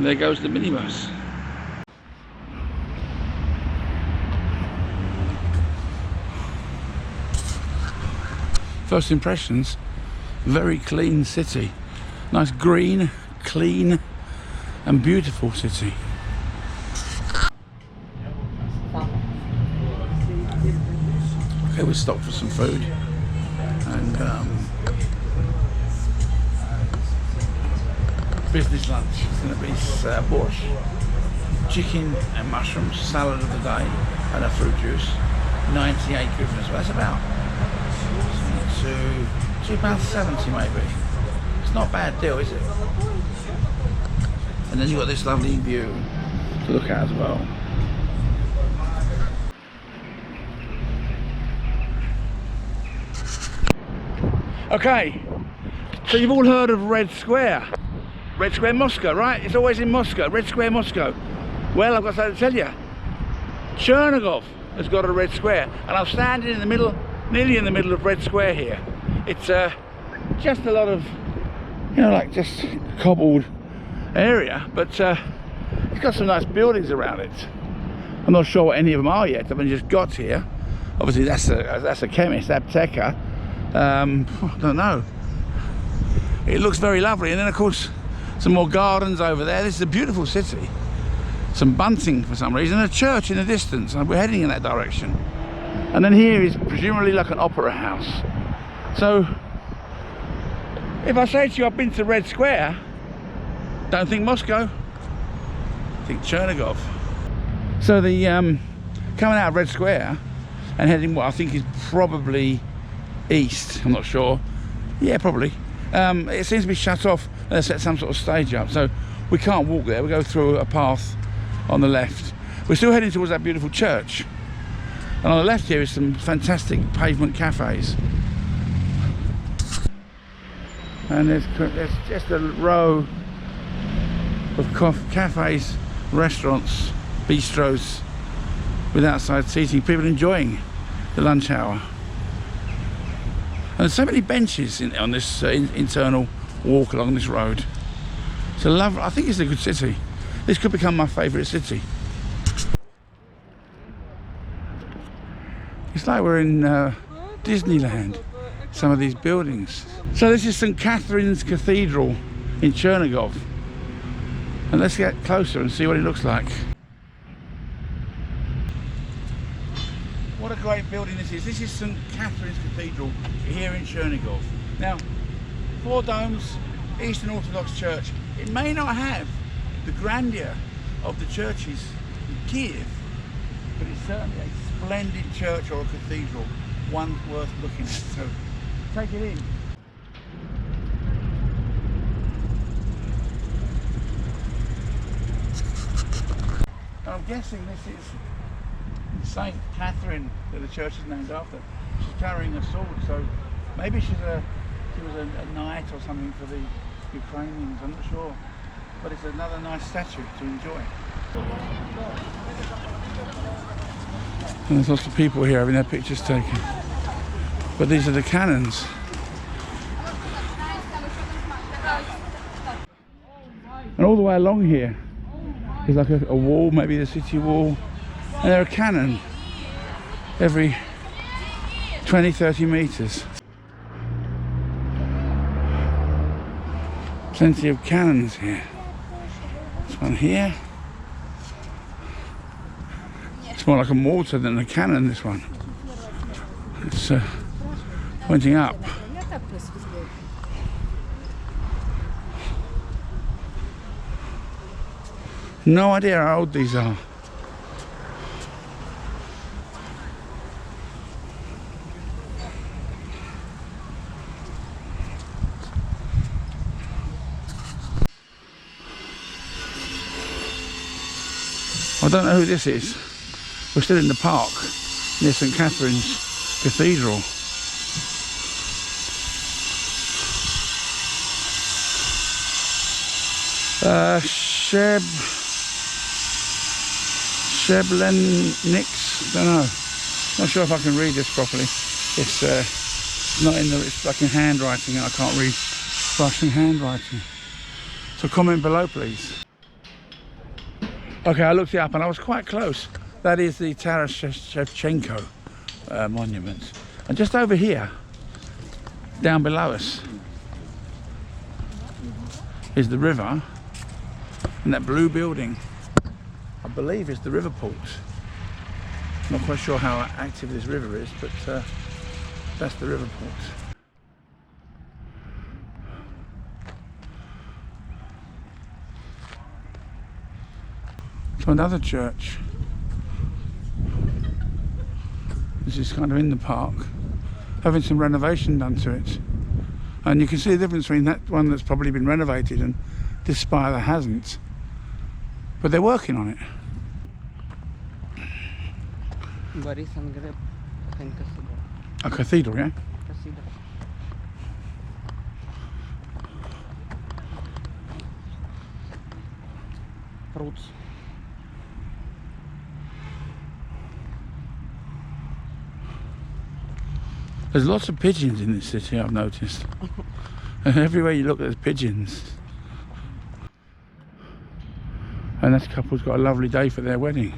And there goes the minibus. First impressions, very clean city. Nice green, clean and beautiful city. Okay, we stopped for some food and business lunch. It's going to be borscht, chicken and mushrooms, salad of the day and a fruit juice. 98 grivnas. Well, that's about £2.70 maybe. It's not a bad deal, is it? And then you've got this lovely view to look at as well. Okay, so you've all heard of Red Square. Red Square Moscow, right? It's always in Moscow, Red Square Moscow. Well, I've got something to tell you. Chernihov has got a Red Square, and I'm standing in the middle, nearly in the middle of Red Square here. It's just a lot of, you know, like just cobbled area, but it's got some nice buildings around it. I'm not sure what any of them are yet. I've only just got here. Obviously, that's a chemist, apteker. I don't know. It looks very lovely, and then of course some more gardens over there. This is a beautiful city. Some bunting for some reason, and a church in the distance, and we're heading in that direction. And then here is presumably like an opera house. So if I say to you I've been to Red Square, don't think Moscow, think Chernihov. So the coming out of Red Square and heading what I think is probably east, I'm not sure, yeah, probably, it seems to be shut off and they set some sort of stage up, so we can't walk there. We go through a path on the left. We're still heading towards that beautiful church, and on the left here is some fantastic pavement cafes, and there's just a row of cafes, restaurants, bistros with outside seating, people enjoying the lunch hour. And there's so many benches on this internal walk along this road. It's a lovely, I think it's a good city. This could become my favourite city. It's like we're in Disneyland, some of these buildings. So this is St. Catherine's Cathedral in Chernihov. And let's get closer and see what it looks like. What a great building this is. This is St. Catherine's Cathedral here in Chernihov. Now, 4 domes, Eastern Orthodox Church. It may not have the grandeur of the churches in Kiev, but it's certainly a splendid church or a cathedral, one worth looking at. So take it in. I'm guessing this is Saint Catherine that the church is named after. She's carrying a sword, so maybe she was a knight or something for the Ukrainians, I'm not sure. But it's another nice statue to enjoy. And there's lots of people here having their pictures taken. But these are the cannons. And all the way along here is like a wall, maybe the city wall. And there are cannon every 20-30 meters. Plenty of cannons here. This one here. It's more like a mortar than a cannon, this one. It's pointing up. No idea how old these are. I don't know who this is. We're still in the park near St. Catherine's Cathedral. Sheblenix, don't know. Not sure if I can read this properly. It's not in the, it's like in handwriting and I can't read Russian handwriting. So comment below please. Okay, I looked it up and I was quite close. That is the Taras Shevchenko monument. And just over here, down below us, is the river. And that blue building, I believe, is the river port. Not quite sure how active this river is, but that's the river port. So another church. This is kind of in the park, having some renovation done to it. And you can see the difference between that one that's probably been renovated and this spire that hasn't. But they're working on it. A cathedral, yeah? Roots. There's lots of pigeons in this city, I've noticed. And everywhere you look, there's pigeons. And that couple's got a lovely day for their wedding.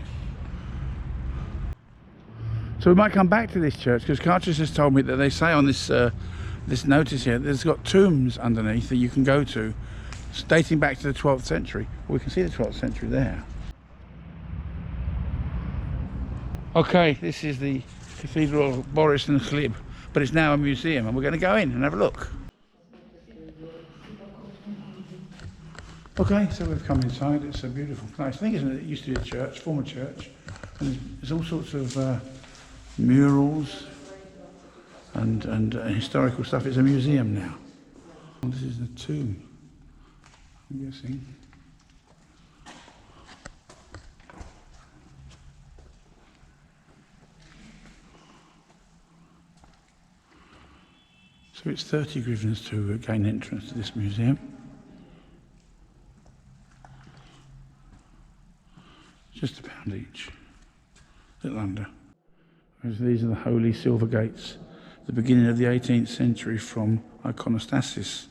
So we might come back to this church, because Karchis has told me that they say on this this notice here, there's got tombs underneath that you can go to, dating back to the 12th century. Well, we can see the 12th century there. Okay, this is the Cathedral of Boris and Gleb, but it's now a museum, and we're going to go in and have a look. Okay, so we've come inside. It's a beautiful place. I think it used to be a church, former church, and there's all sorts of murals and historical stuff. It's a museum now. This is the tomb, I'm guessing. So it's 30 hryvnias to gain entrance to this museum. Just £1 each, a little under. These are the holy silver gates, the beginning of the 18th century from iconostasis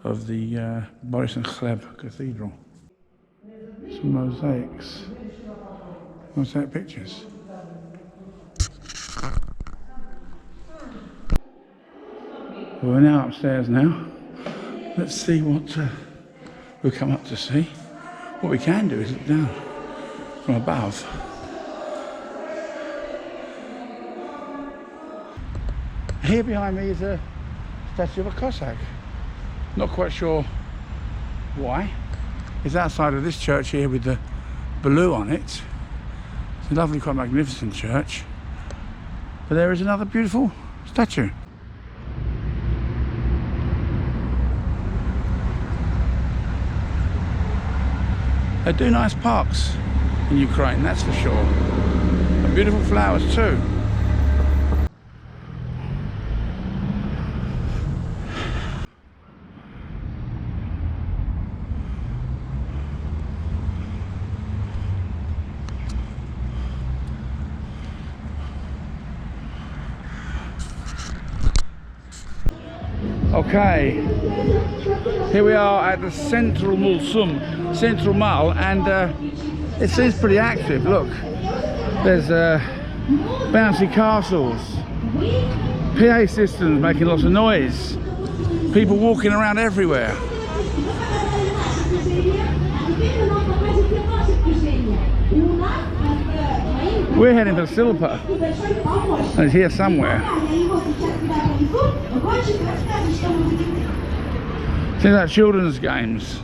of the Boris and Gleb Cathedral. Some mosaics, mosaic pictures. We're now upstairs now. Let's see what we'll come up to see. What we can do is look down from above. Here behind me is a statue of a Cossack. Not quite sure why. It's outside of this church here with the blue on it. It's a lovely, quite magnificent church. But there is another beautiful statue. They do nice parks in Ukraine, that's for sure. And beautiful flowers too. Okay, here we are at the Central Mall, and it seems pretty active. Look, there's bouncy castles, PA systems making lots of noise, people walking around everywhere. We're heading for Silpa, and it's here somewhere. Seems like children's games.